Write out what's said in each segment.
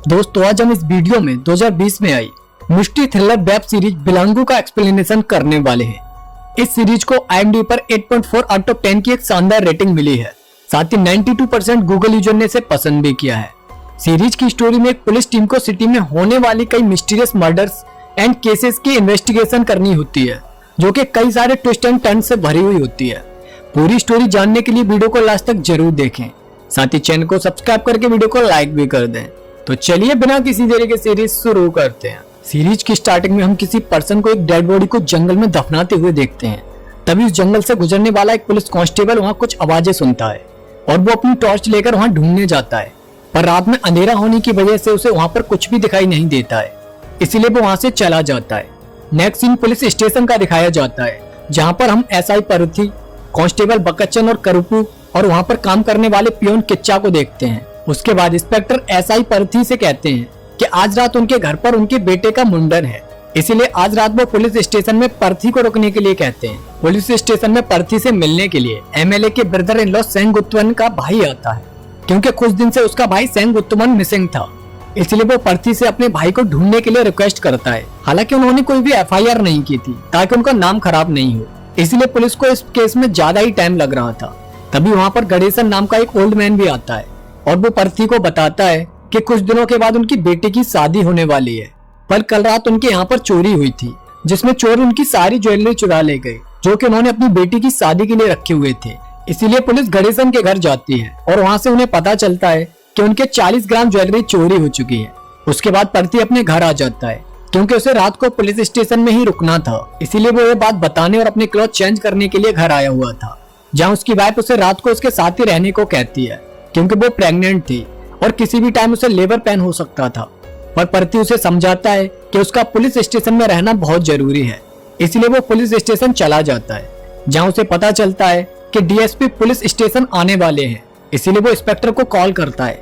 दोस्तों आज हम इस वीडियो में 2020 में आई मिस्ट्री थ्रिलर वेब सीरीज बिलांगु का एक्सप्लेनेशन करने वाले हैं। इस सीरीज को IMDb पर 8.4 आउट ऑफ 10 की एक शानदार रेटिंग मिली है। साथ ही 92% गूगल यूजर ने इसे पसंद भी किया है। सीरीज की स्टोरी में एक पुलिस टीम को सिटी में होने वाली कई मिस्टीरियस मर्डर्स एंड केसेस की इन्वेस्टिगेशन करनी होती है, जो कि कई सारे ट्विस्ट एंड टर्न से भरी हुई होती है। पूरी स्टोरी जानने के लिए वीडियो को लास्ट तक जरूर देखें। साथ ही चैनल को सब्सक्राइब करके वीडियो को लाइक भी कर दें। तो चलिए बिना किसी देरी के सीरीज शुरू करते हैं। सीरीज की स्टार्टिंग में हम किसी पर्सन को एक डेड बॉडी को जंगल में दफनाते हुए देखते हैं। तभी उस जंगल से गुजरने वाला एक पुलिस कांस्टेबल वहाँ कुछ आवाजें सुनता है और वो अपनी टॉर्च लेकर वहाँ ढूंढने जाता है, पर रात में अंधेरा होने की वजह से उसे वहाँ पर कुछ भी दिखाई नहीं देता है, इसीलिए वो वहाँ से चला जाता है। नेक्स्ट सीन पुलिस स्टेशन का दिखाया जाता है, जहाँ पर हम SI परुथी, कांस्टेबल बकच्चन और करूपू और वहाँ पर काम करने वाले पियोन किच्चा को देखते हैं। उसके बाद इंस्पेक्टर SI परुथी से कहते हैं कि आज रात उनके घर पर उनके बेटे का मुंडन है, इसीलिए आज रात वो पुलिस स्टेशन में पर्थी को रुकने के लिए कहते हैं। पुलिस स्टेशन में पर्थी से मिलने के लिए MLA के ब्रदर इन लॉ सेंगुत्तमन का भाई आता है, क्योंकि कुछ दिन से उसका भाई सेंगुत्तमन मिसिंग था, इसलिए वो पर्थी से अपने भाई को ढूंढने के लिए रिक्वेस्ट करता है। हालांकि उन्होंने कोई भी FIR नहीं की थी ताकि उनका नाम खराब नहीं हो, इसलिए पुलिस को इस केस में ज्यादा ही टाइम लग रहा था। तभी वहाँ पर गणेशन नाम का एक ओल्ड मैन भी आता है और वो पर्थी को बताता है कि कुछ दिनों के बाद उनकी बेटी की शादी होने वाली है, पर कल रात उनके यहाँ पर चोरी हुई थी, जिसमें चोर उनकी सारी ज्वेलरी चुरा ले गए, जो कि उन्होंने अपनी बेटी की शादी के लिए रखे हुए थे। इसीलिए पुलिस गणेशन के घर जाती है और वहाँ से उन्हें पता चलता है कि उनके 40 ग्राम ज्वेलरी चोरी हो चुकी है। उसके बाद पर्थी अपने घर आ जाता है, क्योंकि उसे रात को पुलिस स्टेशन में ही रुकना था, इसीलिए वो ये बात बताने और अपने क्लॉथ चेंज करने के लिए घर आया हुआ था, जहाँ उसकी वाइफ उसे रात को उसके साथ ही रहने को कहती है, क्योंकि वो प्रेग्नेंट थी और किसी भी टाइम उसे लेबर पेन हो सकता था। पर पर्थी उसे समझाता है कि उसका पुलिस स्टेशन में रहना बहुत जरूरी है, इसलिए वो पुलिस स्टेशन चला जाता है, जहाँ उसे पता चलता है कि DSP पुलिस स्टेशन आने वाले हैं, इसीलिए वो इंस्पेक्टर को कॉल करता है,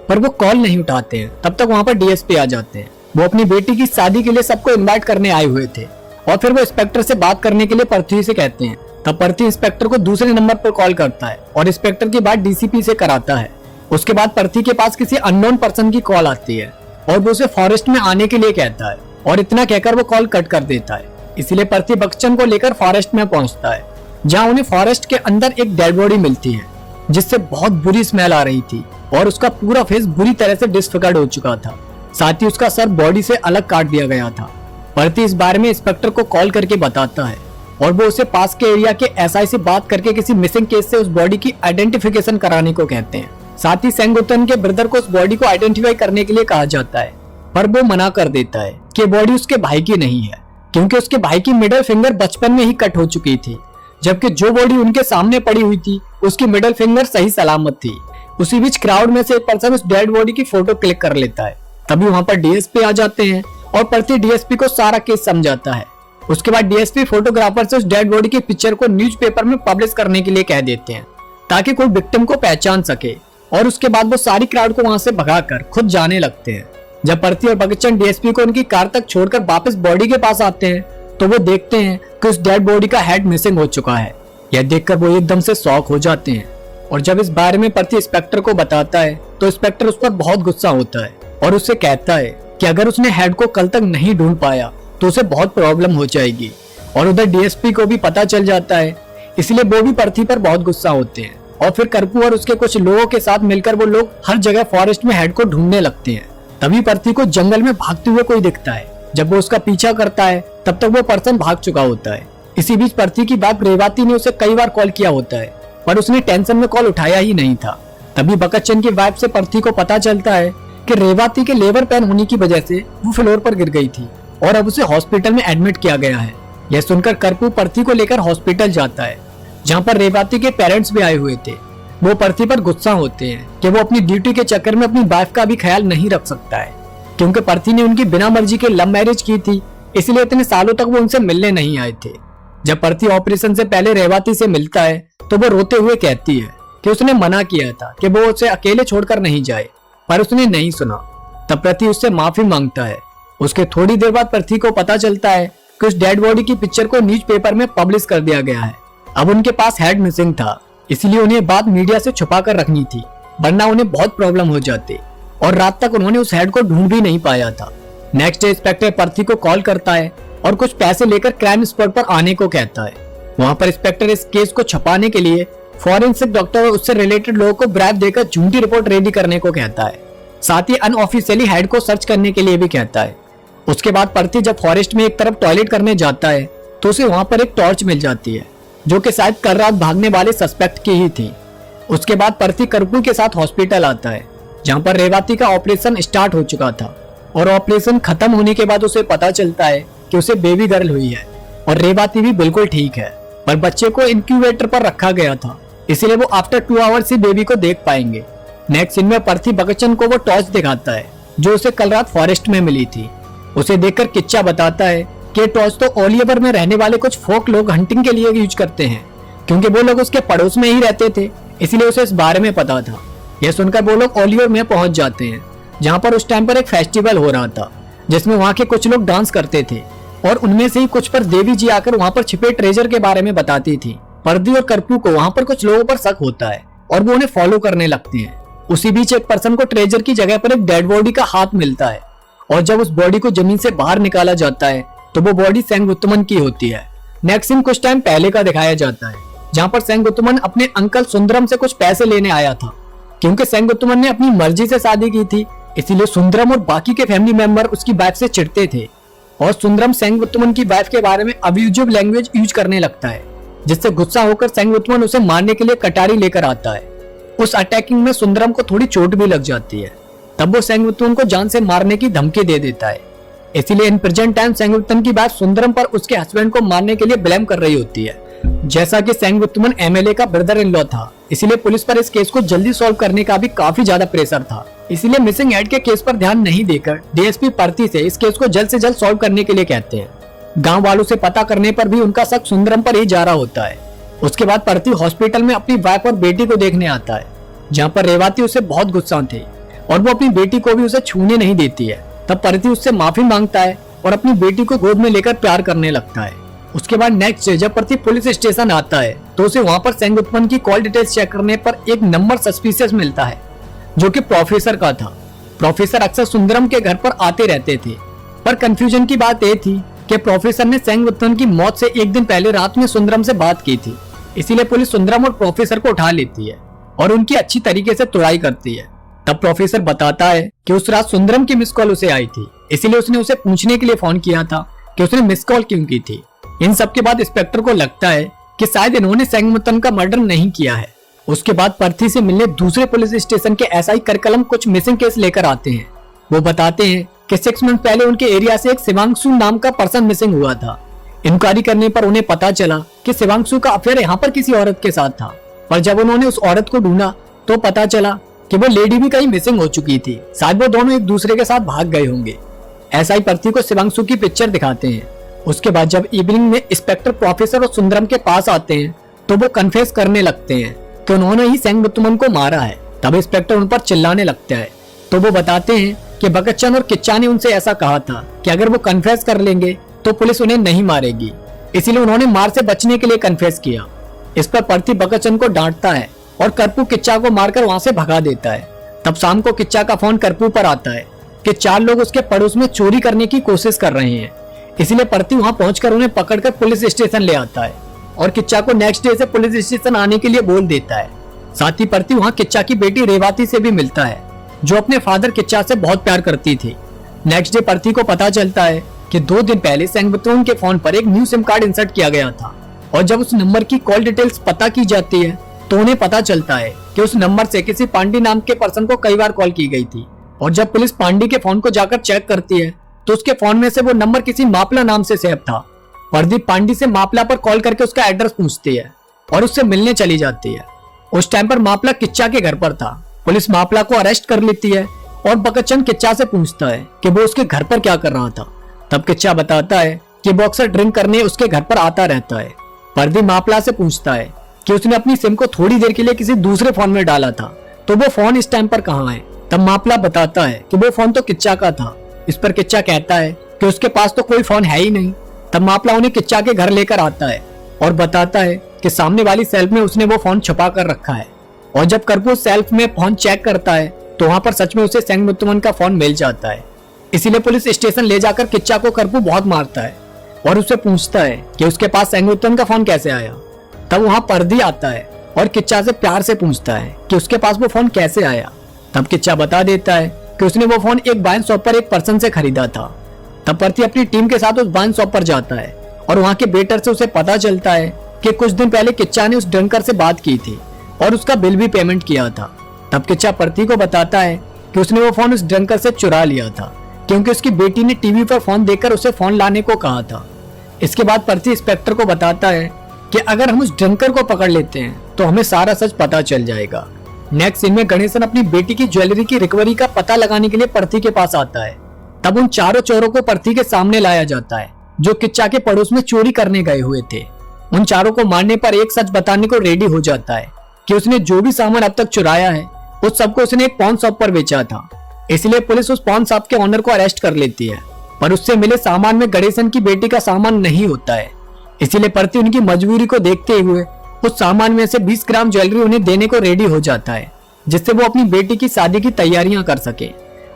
पर वो कॉल नहीं उठाते हैं। तब तक वहाँ पर DSP आ जाते हैं। वो अपनी बेटी की शादी के लिए सबको इन्वाइट करने आए हुए थे और फिर वो इंस्पेक्टर से बात करने के लिए पर्थी से कहते हैं। तब पर्थी इंस्पेक्टर को दूसरे नंबर पर कॉल करता है और इंस्पेक्टर की बात DCP से कराता है। उसके बाद पर्थी के पास किसी अननोन पर्सन की कॉल आती है और वो उसे फॉरेस्ट में आने के लिए कहता है, और इतना कहकर वो कॉल कट कर देता है। इसलिए पर्थी बकच्चन को लेकर फॉरेस्ट में पहुंचता है, जहां उन्हें फॉरेस्ट के अंदर एक डेड बॉडी मिलती है, जिससे बहुत बुरी स्मेल आ रही थी और उसका पूरा फेस बुरी तरह से डिसफिगर्ड हो चुका था। साथ ही उसका सर बॉडी से अलग काट दिया गया था। पर्थी इस बारे में इंस्पेक्टर को कॉल करके बताता है और वो उसे पास के एरिया के SI से बात करके किसी मिसिंग केस से उस बॉडी की आइडेंटिफिकेशन कराने को कहते हैं। साथ ही सेंगुत्तमन के ब्रदर को उस बॉडी को आइडेंटिफाई करने के लिए कहा जाता है, पर वो मना कर देता है कि बॉडी उसके भाई की नहीं है, क्योंकि उसके भाई की मिडिल फिंगर बचपन में ही कट हो चुकी थी, जबकि जो बॉडी उनके सामने पड़ी हुई थी उसकी मिडिल फिंगर सही सलामत थी। उसी बीच क्राउड में से एक पर्सन उस डेड बॉडी की फोटो क्लिक कर लेता है। तभी वहाँ पर DSP आ जाते हैं और पर्थी DSP को सारा केस समझाता है। उसके बाद DSP फोटोग्राफर से उस डेड बॉडी की पिक्चर को न्यूज़पेपर में पब्लिश करने के लिए कह देते हैं, ताकि कोई विक्टिम को पहचान सके, और उसके बाद वो सारी क्राउड को वहाँ से भगाकर खुद जाने लगते हैं। जब पर्थी और बकच्चन DSP को उनकी कार तक छोड़कर वापस बॉडी के पास आते हैं, तो वो देखते हैं कि उस डेड बॉडी का हेड मिसिंग हो चुका है। यह देखकर वो एकदम से शॉक हो जाते हैं, और जब इस बारे में पर्थी इंस्पेक्टर को बताता है तो इंस्पेक्टर उस पर बहुत गुस्सा होता है और उससे कहता है कि अगर उसने हेड को कल तक नहीं ढूंढ पाया तो उसे बहुत प्रॉब्लम हो जाएगी। और उधर DSP को भी पता चल जाता है, इसलिए वो भी पर्थी पर बहुत गुस्सा होते हैं, और फिर करपू और उसके कुछ लोगों के साथ मिलकर वो लोग हर जगह फॉरेस्ट में हेड को ढूंढने लगते हैं। तभी पर्थी को जंगल में भागते हुए कोई दिखता है। जब वो उसका पीछा करता है तब तक वो पर्सन भाग चुका होता है। इसी बीच पर्थी की बात रेवाती ने उसे कई बार कॉल किया होता है, पर उसने टेंशन में कॉल उठाया ही नहीं था। तभी बकच्चन की वाइफ से पर्थी को पता चलता है कि रेवाती के लेबर पेन होने की वजह से वो फ्लोर पर गिर गई थी और अब उसे हॉस्पिटल में एडमिट किया गया है। यह सुनकर करपू पर्थी को लेकर हॉस्पिटल जाता है, जहाँ पर रेवाती के पेरेंट्स भी आए हुए थे। वो पर्थी पर गुस्सा होते हैं कि वो अपनी ड्यूटी के चक्कर में अपनी वाइफ का भी ख्याल नहीं रख सकता है, क्योंकि पर्थी ने उनकी बिना मर्जी के लव मैरिज की थी, इसलिए इतने सालों तक वो उनसे मिलने नहीं आए थे। जब पर्थी ऑपरेशन से पहले रेवाती से मिलता है तो वो रोते हुए कहती है कि उसने मना किया था कि वो उसे अकेले छोड़कर नहीं जाए, पर उसने नहीं सुना। तब पर्थी उससे माफी मांगता है। उसके थोड़ी देर बाद पर्थी को पता चलता है कि उस डेड बॉडी की पिक्चर को न्यूज़पेपर में पब्लिश कर दिया गया है। अब उनके पास हेड मिसिंग था, इसलिए उन्हें बात मीडिया से छुपा कर रखनी थी, वरना उन्हें बहुत प्रॉब्लम हो जाती। और रात तक उन्होंने उस हेड को ढूंढ भी नहीं पाया था। नेक्स्ट डे इंस्पेक्टर पार्थी को कॉल करता है और कुछ पैसे लेकर क्राइम स्पॉट पर आने को कहता है। वहाँ पर इंस्पेक्टर इस केस को छुपाने के लिए फॉरेंसिक डॉक्टर और उससे रिलेटेड लोगों को ब्राइब देकर झूठी रिपोर्ट रेडी करने को कहता है। साथ ही अनऑफिशियली हेड को सर्च करने के लिए भी कहता है। उसके बाद पार्थी जब फॉरेस्ट में एक तरफ टॉयलेट करने जाता है तो उसे वहाँ पर एक टॉर्च मिल जाती है जो कि शायद कल रात भागने वाले सस्पेक्ट की ही थी। उसके बाद पार्थी कर्पूर के साथ हॉस्पिटल आता है जहाँ पर रेवाती का ऑपरेशन स्टार्ट हो चुका था और ऑपरेशन खत्म होने के बाद उसे पता चलता है कि उसे बेबी गर्ल हुई है और रेवाती भी बिल्कुल ठीक है, पर बच्चे को इंक्यूबेटर पर रखा गया था, इसीलिए वो आफ्टर 2 आवर्स ही बेबी को देख पाएंगे। नेक्स्ट सीन में पार्थी बकचन को वो टॉर्च दिखाता है जो उसे कल रात फॉरेस्ट में मिली थी। उसे देखकर किच्चा बताता है कि टॉर्च तो ओलिवर में रहने वाले कुछ फोक लोग हंटिंग के लिए यूज करते हैं, क्योंकि वो लोग उसके पड़ोस में ही रहते थे, इसलिए उसे इस बारे में पता था। यह सुनकर वो लोग ओलिवर में पहुंच जाते हैं जहाँ पर उस टाइम पर एक फेस्टिवल हो रहा था जिसमें वहाँ के कुछ लोग डांस करते थे और उनमें से ही कुछ पर देवी जी आकर वहाँ पर छिपे ट्रेजर के बारे में बताती थी। पर्दी और कर्पू को वहाँ पर कुछ लोगों पर शक होता है और वो उन्हें फॉलो करने लगते हैं। उसी बीच एक पर्सन को ट्रेजर की जगह पर एक डेड बॉडी का हाथ मिलता है और जब उस बॉडी को जमीन से बाहर निकाला जाता है तो वो बॉडी सेंगुत्तमन की होती है। नेक्स्ट सीन कुछ टाइम पहले का दिखाया जाता है जहाँ पर सेंगुत्तमन अपने अंकल सुंदरम से कुछ पैसे लेने आया था। क्योंकि सेंगुत्तमन ने अपनी मर्जी से शादी की थी, इसीलिए सुंदरम और बाकी के फैमिली मेंबर उसकी वाइफ से चिढ़ते थे और सुंदरम सेंगुत्तमन की वाइफ के बारे में अब्यूजिव लैंग्वेज यूज करने लगता है, जिससे गुस्सा होकर सेंगुत्तमन उसे मारने के लिए कटारी लेकर आता है। उस अटैकिंग में सुंदरम को थोड़ी चोट भी लग जाती है, तब वो सेंगुत्तमन को जान से मारने की धमकी दे देता है। इसीलिए इन प्रेजेंट टाइम सेंगुत्तमन की बात सुंदरम पर उसके हस्बैंड को मारने के लिए ब्लेम कर रही होती है। जैसा कि सेंगुत्तमन एमएलए का ब्रदर इन लॉ था, इसीलिए पुलिस पर इस केस को जल्दी सॉल्व करने का भी काफी ज्यादा प्रेशर था। इसीलिए मिसिंग हेड के केस पर ध्यान नहीं देकर डीएसपी पार्थी से इस केस को जल्द से जल्द सॉल्व करने के लिए कहते हैं। गांव वालों से पता करने पर भी उनका शक सुंदरम पर ही जा रहा होता है। उसके बाद पार्थी हॉस्पिटल में अपनी वाइफ और बेटी को देखने आता है, जहाँ पर रेवाती उसे बहुत गुस्सा थी और वो अपनी बेटी को भी उसे छूने नहीं देती है। तब पार्थी उससे माफी मांगता है और अपनी बेटी को गोद में लेकर प्यार करने लगता है। उसके बाद नेक्स्ट डे जब पार्थी पुलिस स्टेशन आता है तो उसे वहाँ पर सेंगुत्तमन की कॉल डिटेल्स चेक करने पर एक नंबर सस्पिशियस मिलता है जो कि प्रोफेसर का था। प्रोफेसर अक्सर सुंदरम के घर पर आते रहते थे, पर कंफ्यूजन की बात यह थी कि प्रोफेसर ने सेंगुत्तमन की मौत से एक दिन पहले रात में सुंदरम से बात की थी। इसीलिए पुलिस सुंदरम और प्रोफेसर को उठा लेती है और उनकी अच्छी तरीके से तुड़ाई करती है। तब प्रोफेसर बताता है कि उस रात सुंदरम की मिस कॉल उसे आई थी, इसीलिए उसने उसे पूछने के लिए फोन किया था कि उसने मिस कॉल क्यों की थी। इन सब के बाद इंस्पेक्टर को लगता है कि शायद इन्होंने सेंगुत्तमन का मर्डर नहीं किया है। उसके बाद पार्थी से मिलने दूसरे पुलिस स्टेशन के एसआई करकलम कुछ मिसिंग केस लेकर आते हैं। वो बताते हैं कि 6 मंथ पहले उनके एरिया से एक शिवांशु नाम का पर्सन मिसिंग हुआ था। इंक्वायरी करने पर उन्हें पता चला कि शिवांशु का अफेयर यहाँ पर किसी औरत के साथ था, पर जब उन्होंने उस औरत को ढूंढा तो पता चला कि वो लेडी भी कहीं मिसिंग हो चुकी थी। शायद वो दोनों एक दूसरे के साथ भाग गए होंगे। एसआई पार्थी को शिवांशु की पिक्चर दिखाते हैं। उसके बाद जब इवनिंग में इंस्पेक्टर प्रोफेसर और सुंदरम के पास आते हैं तो वो कन्फेस करने लगते हैं कि उन्होंने ही सेंगुत्तमन को मारा है। तब इंस्पेक्टर उन पर चिल्लाने लगता है तो वो बताते हैं कि बकचन और किच्चा ने उनसे ऐसा कहा था कि अगर वो कन्फेस कर लेंगे तो पुलिस उन्हें नहीं मारेगी, इसीलिए उन्होंने मार से बचने के लिए कन्फेस किया। इस पर पार्थी बकचन को डांटता है और करपू किच्चा को मारकर वहां से भगा देता है। तब शाम को किच्चा का फोन करपू पर आता है कि 4 लोग उसके पड़ोस में चोरी करने की कोशिश कर रहे हैं, इसीलिए पार्थी वहां पहुंचकर उन्हें पकड़कर पुलिस स्टेशन ले आता है और किच्चा को नेक्स्ट डे से पुलिस स्टेशन आने के लिए बोल देता है। साथ ही पार्थी वहां किच्चा की बेटी रेवाती से भी मिलता है जो अपने फादर किच्चा से बहुत प्यार करती थी। नेक्स्ट डे पार्थी को पता चलता है कि 2 दिन पहले सेंगुत्तमन के फोन पर एक न्यू सिम कार्ड इंसर्ट किया गया था और जब उस नंबर की कॉल डिटेल्स पता की जाती है तो उन्हें पता चलता है कि उस नंबर से किसी पांडे नाम के पर्सन को कई बार कॉल की गई थी। और जब पुलिस पांडे के फोन को जाकर चेक करती है तो उसके फोन में से वो नंबर किसी मापला नाम से सेव था। प्रदीप पांडे से मापला पर कॉल करके उसका एड्रेस पूछती है और उससे मिलने चली जाती है। उस टाइम पर मापला किच्चा के घर पर था। पुलिस मापला को अरेस्ट कर लेती है और बकचन किच्चा से पूछता है कि वो उसके घर पर क्या कर रहा था। तब किच्चा बताता है कि वो अक्सर ड्रिंक करने उसके घर पर आता रहता है। प्रदीप मापला से पूछता है कि उसने अपनी सिम को थोड़ी देर के लिए किसी दूसरे फोन में डाला था, तो वो फोन इस टाइम पर कहाँ है। तब मापला बताता है कि वो फोन तो किच्चा का था। इस पर किच्चा कहता है कि उसके पास तो कोई फोन है ही नहीं। तब मापला उन्हें किच्चा के घर लेकर आता है और बताता है कि सामने वाली सेल्फ में उसने वो फोन छुपा कर रखा है। और जब करपू सेल्फ में फोन चेक करता है तो वहाँ पर सच में उसे सेंगमुत्तुमन का फोन मिल जाता है। इसीलिए पुलिस स्टेशन ले जाकर किच्चा को करपू बहुत मारता है और उससे पूछता है कि उसके पास सेंगमुत्तुमन का फोन कैसे आया। तब वहाँ पर्दी आता है और किच्चा से प्यार से पूछता है कि उसके पास वो फोन कैसे आया। तब किच्चा बता देता है कि उसने वो फोन एक वाइन शॉप पर एक पर्सन से खरीदा था। तब पर्दी अपनी टीम के साथ उस वाइन शॉप पर जाता है और वहाँ के वेटर से उसे पता चलता है कि कुछ दिन पहले किच्चा ने उस ड्रिंकर से बात की थी और उसका बिल भी पेमेंट किया था। तब किच्चा पर्दी को बताता है कि उसने वो फोन उस ड्रिंकर से चुरा लिया था क्योंकि उसकी बेटी ने टीवी पर फोन देखकर उसे फोन लाने को कहा था। इसके बाद पर्दी इंस्पेक्टर को बताता है कि अगर हम उस ड्रिंकर को पकड़ लेते हैं तो हमें सारा सच पता चल जाएगा। नेक्स्ट सीन में गणेशन अपनी बेटी की ज्वेलरी की रिकवरी का पता लगाने के लिए पर्दी के पास आता है। तब उन चारों चोरों को पर्दी के सामने लाया जाता है जो किच्चा के पड़ोस में चोरी करने गए हुए थे। उन चारों को मारने पर एक सच बताने को रेडी हो जाता है कि उसने जो भी सामान अब तक चुराया है उस सबको उसने एक पॉन शॉप पर बेचा था। इसलिए पुलिस उस पॉन शॉप के ओनर को अरेस्ट कर लेती है, पर उससे मिले सामान में गणेशन की बेटी का सामान नहीं होता है। इसीलिए पर्दी उनकी मजबूरी को देखते हुए उस सामान में से 20 ग्राम ज्वेलरी उन्हें देने को रेडी हो जाता है, जिससे वो अपनी बेटी की शादी की तैयारियां कर सके।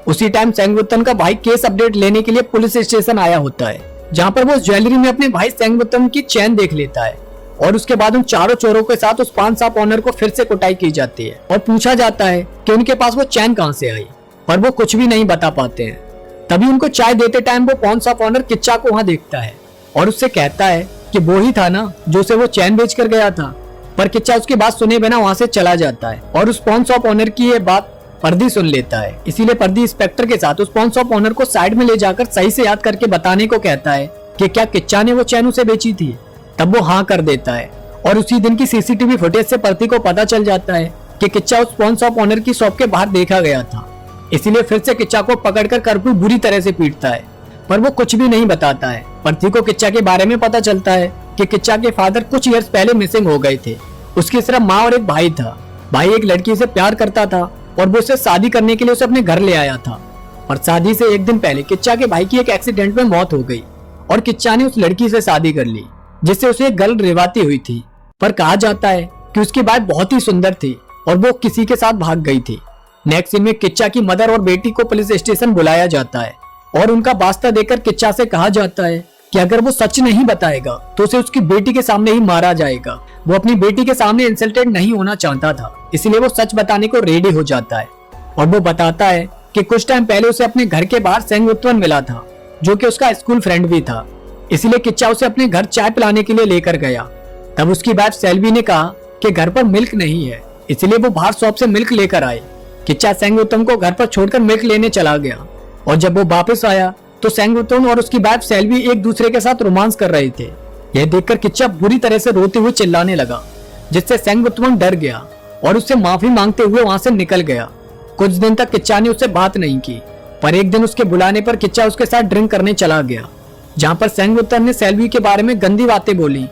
उसी टाइम सेंगमुत्तुमन का भाई केस अपडेट लेने के लिए पुलिस स्टेशन आया होता है, जहां पर वो उस ज्वेलरी में अपने भाई सेंगमुत्तुमन की चैन देख लेता है। और उसके बाद उन चारों चोरों के साथ उस पान शॉप ओनर को फिर से कुटाई की जाती है और पूछा जाता है कि उनके पास वो चैन कहां से आई, पर वो कुछ भी नहीं बता पाते हैं। तभी उनको चाय देते टाइम वो पान शॉप ओनर किच्चा को वहां देखता है और उससे कहता है कि वो ही था ना जो उसे वो चैन बेच कर गया था। पर किच्चा उसकी बात सुने बिना वहां से चला जाता है और उस पॉन शॉप ओनर की ये बात पर्दी सुन लेता है। इसीलिए पर्दी इंस्पेक्टर के साथ उस पॉन शॉप ओनर को साइड में ले जाकर सही से याद करके बताने को कहता है कि क्या किच्चा ने वो चैन उसे बेची थी। तब वो हाँ कर देता है और उसी दिन की सीसीटीवी फुटेज से पर्दी को पता चल जाता है कि किच्चा उस पॉन शॉप ओनर की शॉप के बाहर देखा गया था। इसीलिए फिर से किच्चा को पकड़कर करपू बुरी तरह से पीटता है, पर वो कुछ भी नहीं बताता है। पर्दी को किच्चा के बारे में पता चलता है कि किच्चा के फादर कुछ ईयर्स पहले मिसिंग हो गए थे। उसकी सिर्फ माँ और एक भाई था। भाई एक लड़की से प्यार करता था और वो उसे शादी करने के लिए उसे अपने घर ले आया था। और शादी से एक दिन पहले किच्चा के भाई की एक एक्सीडेंट में मौत हो गई और किच्चा ने उस लड़की से शादी कर ली, जिससे उसे एक गर्ल रिवाती हुई थी। पर कहा जाता है कि उसकी वाइफ बहुत ही सुंदर थी और वो किसी के साथ भाग गई थी। नेक्स्ट सीन में किच्चा की मदर और बेटी को पुलिस स्टेशन बुलाया जाता है और उनका वास्ता देकर किच्चा से कहा जाता है कि अगर वो सच नहीं बताएगा तो उसे उसकी बेटी के सामने ही मारा जाएगा। वो अपनी बेटी के सामने इंसल्टेड नहीं होना चाहता था, इसलिए वो सच बताने को रेडी हो जाता है और वो बताता है कि कुछ टाइम पहले उसे अपने घर के बाहर सेंगमुत्तुमन मिला था, जो कि उसका स्कूल फ्रेंड भी था। इसलिए किच्चा उसे अपने घर चाय पिलाने के लिए लेकर गया। तब उसकी वाइफ सेल्वी ने कहा कि घर पर मिल्क नहीं है, इसलिए वो बाहर शॉप से मिल्क लेकर आए। किच्चा सेंगमुत्तुमन को घर पर छोड़कर मिल्क लेने चला गया और जब वो वापस आया तो सेंगमुत्तुमन और उसकी वाइफ सेल्वी एक दूसरे के साथ रोमांस कर रहे थे। यह देखकर किच्चा बुरी तरह से रोते हुए चिल्लाने लगा, जिससे सेंगमुत्तुमन डर गया और उससे माफी मांगते हुए वहां से निकल गया। कुछ दिन तक किच्चा ने उससे बात नहीं की, पर एक दिन उसके बुलाने पर किच्चा उसके साथ ड्रिंक करने चला गया, जहाँ पर सेंगमुत्तुमन ने सेल्वी के बारे में गंदी बातें बोली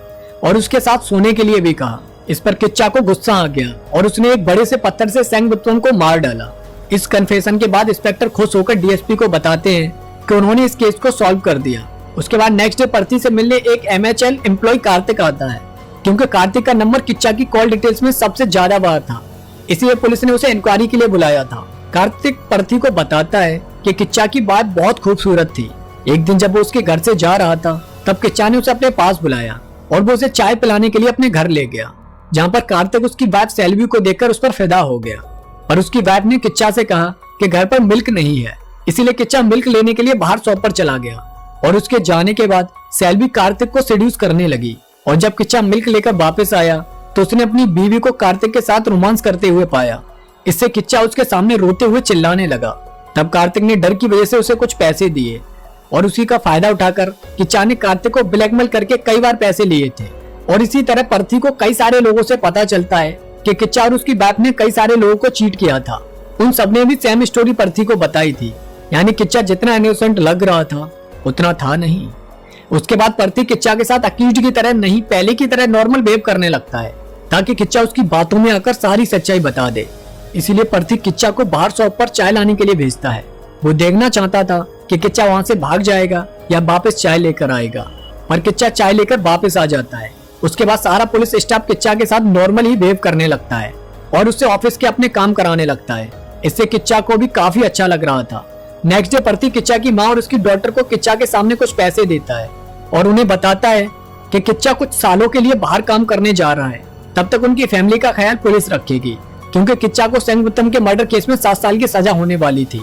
और उसके साथ सोने के लिए भी कहा। इस पर किच्चा को गुस्सा आ गया और उसने एक बड़े से पत्थर से सेंगमुत्तुमन को मार डाला। इस कन्फेशन के बाद इंस्पेक्टर खुश होकर डीएसपी को बताते हैं कि उन्होंने इस केस को सॉल्व कर दिया। उसके बाद नेक्स्ट डे पर्ची से मिलने एक एमएचएल एम्प्लॉय कार्तिक आता है, क्योंकि कार्तिक का नंबर किच्चा की कॉल डिटेल्स में सबसे ज्यादा बार था, इसलिए पुलिस ने उसे इंक्वायरी के लिए बुलाया था। कार्तिक पर्ची को बताता है कि किच्चा की बात बहुत खूबसूरत थी। एक दिन जब वो उसके घर से जा रहा था तब किच्चा ने उसे अपने पास बुलाया और वो उसे चाय पिलाने के लिए अपने घर ले गया, जहाँ पर कार्तिक उसकी वाइफ सेल्वी को देखकर उस पर फिदा हो गया। पर उसकी वाइफ ने किच्चा से कहा कि घर पर मिल्क नहीं है, इसीलिए किच्चा मिल्क लेने के लिए बाहर शॉप पर चला गया और उसके जाने के बाद सेल्वी कार्तिक को सेड्यूस करने लगी। और जब किच्चा मिल्क लेकर वापस आया तो उसने अपनी बीवी को कार्तिक के साथ रोमांस करते हुए पाया। इससे किच्चा उसके सामने रोते हुए चिल्लाने लगा। तब कार्तिक ने डर की वजह से उसे कुछ पैसे दिए और उसी का फायदा उठाकर किच्चा ने कार्तिक को ब्लैकमेल करके कई बार पैसे लिए थे। और इसी तरह पर्ची को कई सारे लोगों से पता चलता है कि किच्चा और उसकी वाइफ ने कई सारे लोगों को चीट किया था। उन सबने भी सेम स्टोरी पर्ची को बताई थी, यानी किच्चा जितना इनोसेंट लग रहा था उतना था नहीं। उसके बाद पर्ची किच्चा के साथ अक्यूज्ड की तरह नहीं, पहले की तरह नॉर्मल बिहेव करने लगता है, ताकि किच्चा उसकी बातों में आकर सारी सच्चाई बता दे। इसीलिए पर्ची किच्चा को बाहर शॉप पर चाय लाने के लिए भेजता है। वो देखना चाहता था कि किच्चा वहां से भाग जाएगा या वापस चाय लेकर आएगा, पर किच्चा चाय लेकर वापस आ जाता है। उसके बाद सारा पुलिस स्टाफ किच्चा के साथ नॉर्मल ही बिहेव करने लगता है और उससे ऑफिस के अपने काम कराने लगता है। इससे किच्चा को भी काफी अच्छा लग रहा था। नेक्स्ट डे प्रतीक किच्चा की माँ और उसकी डॉटर को किच्चा के सामने कुछ पैसे देता है और उन्हें बताता है कि किच्चा कुछ सालों के लिए बाहर काम करने जा रहा है, तब तक उनकी फैमिली का ख्याल पुलिस रखेगी, क्योंकि किच्चा को सेंगुत्तम के मर्डर केस में 7 साल की सजा होने वाली थी।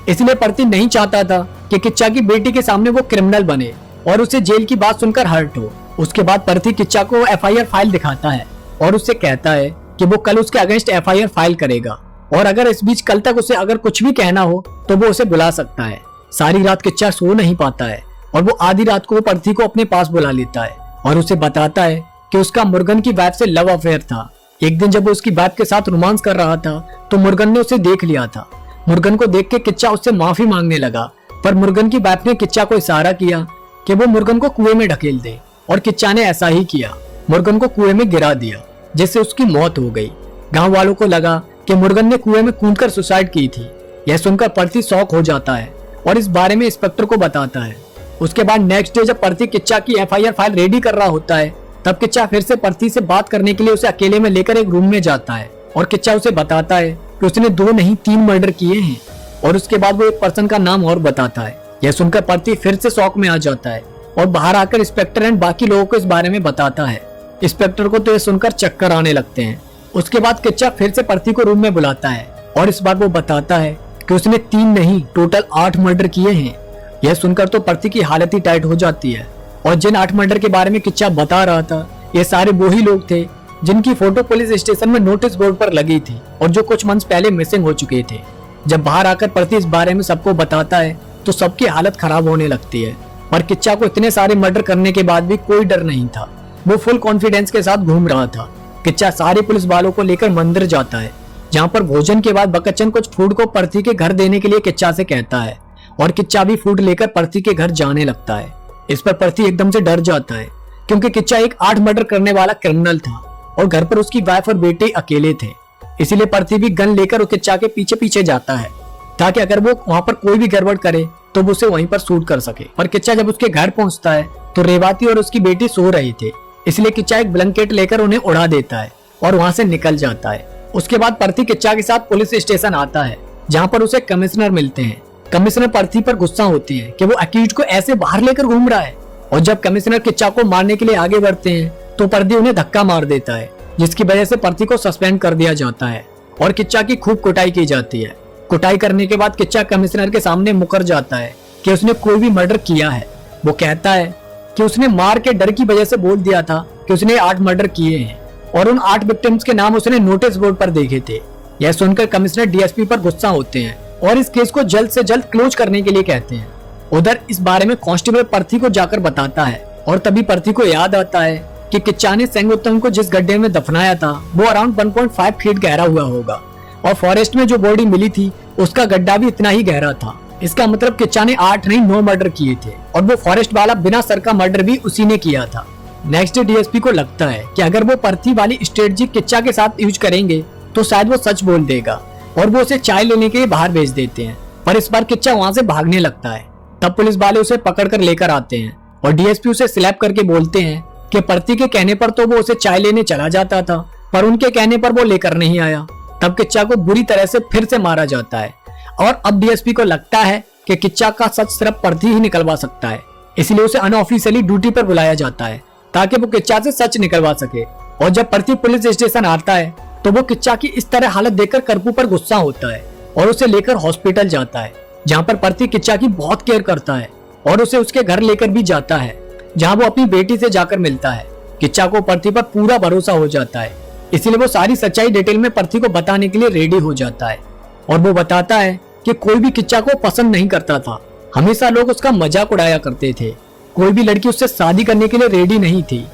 इसलिए प्रतीक नहीं चाहता था कि किच्चा की बेटी के सामने वो क्रिमिनल बने और उसे जेल की बात सुनकर हर्ट हो। उसके बाद प्रतीक किच्चा को FIR फाइल दिखाता है और उससे कहता है कि वो कल उसके अगेंस्ट FIR फाइल करेगा और अगर इस बीच कल तक उसे अगर कुछ भी कहना हो तो वो उसे बुला सकता है। सारी रात किच्चा सो नहीं पाता है और वो आधी रात को प्रतीक को अपने पास बुला लेता है और उसे बताता है कि उसका मुर्गन की वाइफ से लव अफेयर था। एक दिन जब वो उसकी वाइफ के साथ रोमांस कर रहा था तो मुर्गन ने उसे देख लिया था। मुर्गन को देख के किच्चा उससे माफी मांगने लगा, पर मुर्गन की वाइफ ने किच्चा को इशारा किया कि वो मुर्गन को कुएं में ढकेल दे और किच्चा ने ऐसा ही किया। मुर्गन को कुएं में गिरा दिया जिससे उसकी मौत हो गई। गांव वालों को लगा कि मुर्गन ने कुएं में कूदकर सुसाइड की थी। यह सुनकर प्रतीक शॉक हो जाता है और इस बारे में इंस्पेक्टर को बताता है। उसके बाद नेक्स्ट डे जब प्रतीक किच्चा की FIR फाइल रेडी कर रहा होता है तब किच्चा फिर से प्रतीक से बात करने के लिए उसे अकेले में लेकर एक रूम में जाता है और किच्चा उसे बताता है कि उसने 2 नहीं 3 मर्डर किए हैं और उसके बाद वो एक पर्सन का नाम और बताता है। यह सुनकर प्रतीक फिर से शॉक में आ जाता है और बाहर आकर इंस्पेक्टर एंड बाकी लोगों को इस बारे में बताता है। इंस्पेक्टर को तो यह सुनकर चक्कर आने लगते हैं। उसके बाद किच्चा फिर से प्रतीक को रूम में बुलाता है और इस बार वो बताता है कि उसने 3 नहीं टोटल 8 मर्डर किए हैं। यह सुनकर तो प्रतीक की हालत ही टाइट हो जाती है और जिन 8 मर्डर के बारे में किच्चा बता रहा था ये सारे वही लोग थे जिनकी फोटो पुलिस स्टेशन में नोटिस बोर्ड पर लगी थी और जो कुछ मंथ्स पहले मिसिंग हो चुके थे। जब बाहर आकर प्रतीक इस बारे में सबको बताता है तो सबकी हालत खराब होने लगती है, पर किच्चा को इतने सारे मर्डर करने के बाद भी कोई डर नहीं था। वो फुल कॉन्फिडेंस के साथ घूम रहा था। किच्चा सारे पुलिस वालों को लेकर मंदिर जाता है, जहाँ पर भोजन के बाद बकचन कुछ फूड को प्रतीक के घर देने के लिए किच्चा से कहता है और किच्चा भी फूड लेकर प्रतीक के घर जाने लगता है। इस पर प्रतीक एकदम से डर जाता है क्योंकि किच्चा एक 8 मर्डर करने वाला क्रिमिनल था और घर पर उसकी वाइफ और बेटे अकेले थे। इसीलिए प्रतीक भी गन लेकर किच्चा के पीछे पीछे जाता है ताकि अगर वो वहाँ पर कोई भी गड़बड़ करे तो वो उसे वहीं पर शूट कर सके। पर किच्चा जब उसके घर पहुंचता है तो रेवाती और उसकी बेटी सो रही थे, इसलिए किच्चा एक ब्लैंकेट लेकर उन्हें उड़ा देता है और वहाँ से निकल जाता है। उसके बाद प्रतीक किच्चा के साथ पुलिस स्टेशन आता है, जहाँ पर उसे कमिश्नर मिलते हैं। कमिश्नर प्रतीक पर गुस्सा होती है कि वो अक्यूज्ड को ऐसे बाहर लेकर घूम रहा है और जब कमिश्नर किच्चा को मारने के लिए आगे बढ़ते हैं तो प्रतीक उन्हें धक्का मार देता है, जिसकी वजह से प्रतीक को सस्पेंड कर दिया जाता है और किच्चा की खूब कुटाई की जाती है। कुटाई करने के बाद किच्चा कमिश्नर के सामने मुकर जाता है कि उसने कोई भी मर्डर किया है। वो कहता है कि उसने मार के डर की वजह से बोल दिया था कि उसने 8 मर्डर किए हैं और उन 8 विक्टिम्स के नाम उसने नोटिस बोर्ड पर देखे थे। यह सुनकर कमिश्नर DSP पर गुस्सा होते हैं और इस केस को जल्द से जल्द क्लोज करने के लिए कहते हैं। उधर इस बारे में कांस्टेबल प्रतीक को जाकर बताता है और तभी प्रतीक को याद आता है कि किच्चा ने सेंगुत्तम को जिस गड्ढे में दफनाया था वो अराउंड 1.5 फीट गहरा हुआ होगा और फॉरेस्ट में जो बॉडी मिली थी उसका गड्ढा भी इतना ही गहरा था। इसका मतलब किच्चा ने 8 नहीं 9 मर्डर किए थे और वो फॉरेस्ट वाला बिना सर का मर्डर भी उसी ने किया था। नेक्स्ट डे DSP को लगता है कि अगर वो प्रतीक वाली स्ट्रेटजी किच्चा के साथ यूज करेंगे तो शायद वो सच बोल देगा और वो उसे चाय लेने के लिए बाहर भेज देते हैं। पर इस बार किच्चा वहाँ से भागने लगता है। तब पुलिस वाले उसे पकड़ कर लेकर आते हैं और DSP उसे स्लैप करके बोलते हैं कि प्रतीक के कहने पर तो वो उसे चाय लेने चला जाता था, पर उनके कहने पर वो लेकर नहीं आया। तब किच्चा को बुरी तरह से फिर से मारा जाता है और अब DSP को लगता है कि किच्चा का सच सिर्फ प्रतीक ही निकलवा सकता है, इसलिए उसे अनऑफिशियली ड्यूटी पर बुलाया जाता है ताकि वो किच्चा से सच निकलवा सके। और जब प्रतीक पुलिस स्टेशन आता है तो वो किच्चा की इस तरह हालत देखकर करपू पर गुस्सा होता है और उसे लेकर हॉस्पिटल जाता है, जहाँ पर प्रतीक किच्चा की बहुत केयर करता है और उसे उसके घर लेकर भी जाता है, जहाँ वो अपनी बेटी से जाकर मिलता है। किच्चा को प्रतीक पर पूरा भरोसा हो जाता है, इसलिए वो सारी सच्चाई डिटेल में प्रतीक को बताने के लिए रेडी हो जाता है और वो बताता है कि कोई भी किच्चा को पसंद नहीं करता था, हमेशा लोग उसका मजाक उड़ाया करते थे, कोई भी लड़की उससे शादी करने के लिए रेडी नहीं थी।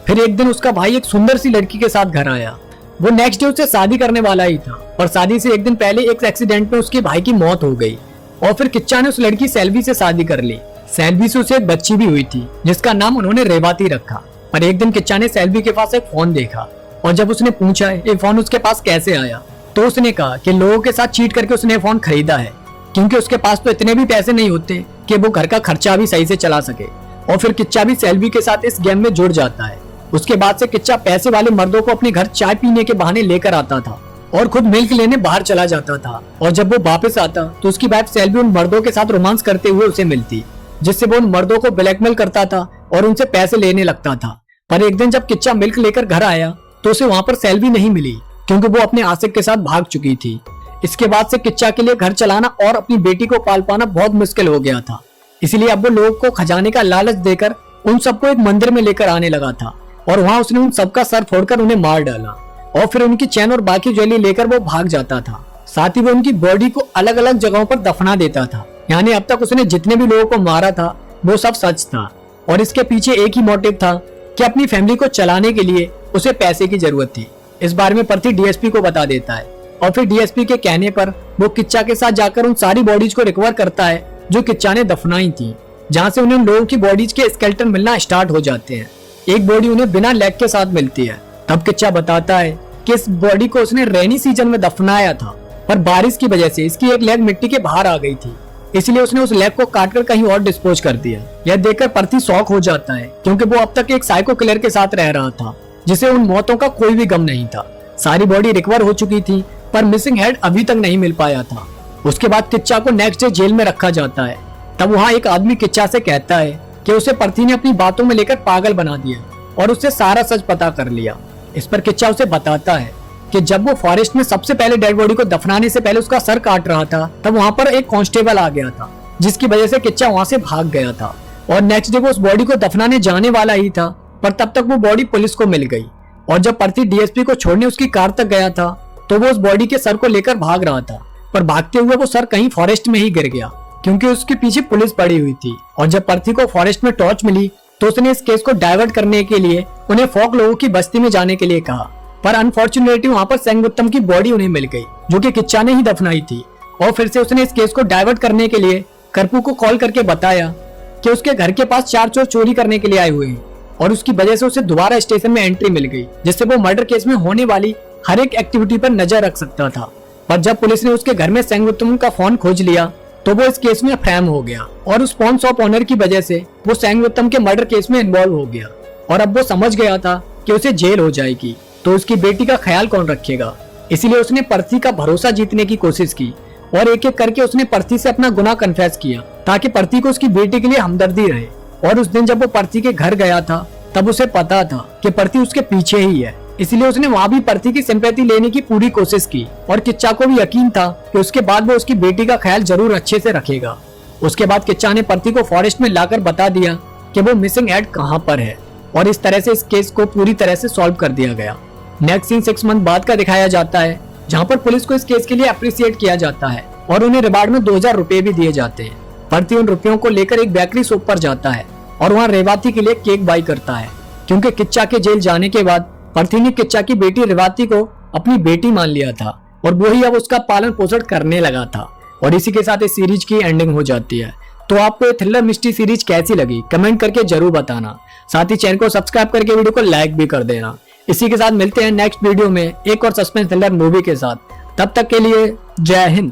फिर एक दिन उसका भाई एक सुंदर सी लड़की के साथ घर आया। वो नेक्स्ट डे उससे शादी करने वाला ही था, पर शादी से एक दिन पहले एक एक्सीडेंट में उसके भाई की मौत हो गई और फिर किच्चा ने उस लड़की सेल्वी से शादी कर ली। सेल्वी से उसे एक बच्ची भी हुई थी जिसका नाम उन्होंने रेवाती रखा। पर एक दिन किच्चा ने सेल्वी के पास एक फोन देखा और जब उसने पूछा ये फोन उसके पास कैसे आया तो उसने कहा कि लोगों के साथ चीट करके उसने फोन खरीदा है, क्योंकि उसके पास तो इतने भी पैसे नहीं होते कि वो घर का खर्चा भी सही से चला सके। और फिर किच्चा भी सेल्वी के साथ इस गेम में जुड़ जाता है। उसके बाद से किच्चा पैसे वाले मर्दों को अपने घर चाय पीने के बहाने लेकर आता था और खुद मिल्क लेने बाहर चला जाता था। और जब वो वापस आता तो उसकी वाइफ सेल्वी उन मर्दों के साथ रोमांस करते हुए उसे मिलती, जिससे वो उन मर्दों को ब्लैकमेल करता था और उनसे पैसे लेने लगता था। पर एक दिन जब किच्चा मिल्क लेकर घर आया तो उसे वहाँ पर सेल्वी नहीं मिली, क्योंकि वो अपने आशिक के साथ भाग चुकी थी। इसके बाद से किच्चा के लिए घर चलाना और अपनी बेटी को पाल पाना बहुत मुश्किल हो गया था। इसलिए अब वो लोगों को खजाने का लालच देकर उन सबको एक मंदिर में लेकर आने लगा था और वहाँ उसने उन सबका सर फोड़कर उन्हें मार डाला और फिर उनकी चैन और बाकी ज्वेलरी लेकर वो भाग जाता था। साथ ही वो उनकी बॉडी को अलग अलग जगहों पर दफना देता था। यानी अब तक उसने जितने भी लोगों को मारा था वो सब सच था और इसके पीछे एक ही मोटिव था कि अपनी फैमिली को चलाने के लिए उसे पैसे की जरूरत थी। इस बारे में प्रति डीएसपी को बता देता है और फिर डीएसपी के कहने पर वो किच्चा के साथ जाकर उन सारी बॉडीज को रिकवर करता है जो किच्चा ने दफनाई थी, जहाँ से उन्हें लोगों की बॉडीज के स्केलेटन मिलना स्टार्ट हो जाते हैं। एक बॉडी उन्हें बिना लेग के साथ मिलती है। तब किच्चा बताता है कि इस बॉडी को उसने रेनी सीजन में दफनाया था, पर बारिश की वजह से इसकी एक लेग मिट्टी के बाहर आ गई थी, इसलिए उसने उस लेग को काटकर कहीं और डिस्पोज कर दिया। यह देखकर प्रति शॉक हो जाता है, क्योंकि वो अब तक एक साइको किलर के साथ रह रहा था जिसे उन मौतों का कोई भी गम नहीं था। सारी बॉडी रिकवर हो चुकी थी पर मिसिंग हेड अभी तक नहीं मिल पाया था। उसके बाद किच्चा को नेक्स्ट डे जेल में रखा जाता है। तब वहाँ एक आदमी किच्चा से कहता है कि उसे प्रति ने अपनी बातों में लेकर पागल बना दिया और उससे सारा सच पता कर लिया। इस पर किच्चा उसे बताता है कि जब वो फॉरेस्ट में सबसे पहले डेड बॉडी को दफनाने से पहले उसका सर काट रहा था, तब वहाँ पर एक कांस्टेबल आ गया था, जिसकी वजह से किच्चा वहाँ से भाग गया था। और नेक्स्ट डे वो उस बॉडी को दफनाने जाने वाला ही था, पर तब तक वो बॉडी पुलिस को मिल गई। और जब प्रति डीएसपी को छोड़ने उसकी कार तक गया था तो वो उस बॉडी के सर को लेकर भाग रहा था, पर भागते हुए वो सर कहीं फॉरेस्ट में ही गिर गया, क्योंकि उसके पीछे पुलिस पड़ी हुई थी। और जब प्रति को फॉरेस्ट में टॉर्च मिली तो उसने इस केस को डाइवर्ट करने के लिए उन्हें फोक लोगों की बस्ती में जाने के लिए कहा। पर अनफॉर्चुनेटली वहाँ पर सेंगुत्तम की बॉडी उन्हें मिल गई, जो कि किच्चा ने ही दफनाई थी। और फिर से उसने इस केस को डाइवर्ट करने के लिए करपू को कॉल करके बताया कि उसके घर के पास 4 चोर चोरी करने के लिए आए हुए हैं और उसकी वजह से उसे दोबारा स्टेशन में एंट्री मिल गई, जिससे वो मर्डर केस में होने वाली हर एक एक्टिविटी पर नजर रख सकता था। पर जब पुलिस ने उसके घर में सेंगुत्तम का फोन खोज लिया तो वो इस केस में फ्रेम हो गया और उस फोन शॉप ओनर की वजह से वो सेंगुत्तम के मर्डर केस में इन्वॉल्व हो गया। और अब वो समझ गया था कि उसे जेल हो जाएगी, तो उसकी बेटी का ख्याल कौन रखेगा। इसलिए उसने प्रति का भरोसा जीतने की कोशिश की और एक एक करके उसने प्रति से अपना गुनाह कन्फेस किया, ताकि प्रति को उसकी बेटी के लिए हमदर्दी रहे। और उस दिन जब वो प्रति के घर गया था तब उसे पता था कि प्रति उसके पीछे ही है, इसलिए उसने वहाँ भी प्रति की सिंपैथी लेने की पूरी कोशिश की। और किच्चा को भी यकीन था कि उसके बाद वो उसकी बेटी का ख्याल जरूर अच्छे से रखेगा। उसके बाद किच्चा ने प्रति को फॉरेस्ट में लाकर बता दिया कि वो मिसिंग हेड कहाँ पर है, और इस तरह से इस केस को पूरी तरह से सॉल्व कर दिया गया। नेक्स्ट सीन 6 मंथ बाद का दिखाया जाता है, जहाँ पर पुलिस को इस केस के लिए अप्रिशिएट किया जाता है और उन्हें रिवार्ड में 2000 रुपए भी दिए जाते हैं। प्रति उन रुपयों को लेकर एक बेकरी शॉप पर जाता है और वहाँ रेवाती के लिए केक बाई करता है, क्योंकि किच्चा के जेल जाने के बाद प्रति ने किच्चा की बेटी रेवाती को अपनी बेटी मान लिया था और वो ही अब उसका पालन पोषण करने लगा था। और इसी के साथ इस सीरीज की एंडिंग हो जाती है। तो आपको ये थ्रिलर मिस्ट्री सीरीज कैसी लगी कमेंट करके जरूर बताना। साथ ही चैनल को सब्सक्राइब करके वीडियो को लाइक भी कर देना। इसी के साथ मिलते हैं नेक्स्ट वीडियो में एक और सस्पेंस थ्रिलर मूवी के साथ। तब तक के लिए जय हिंद।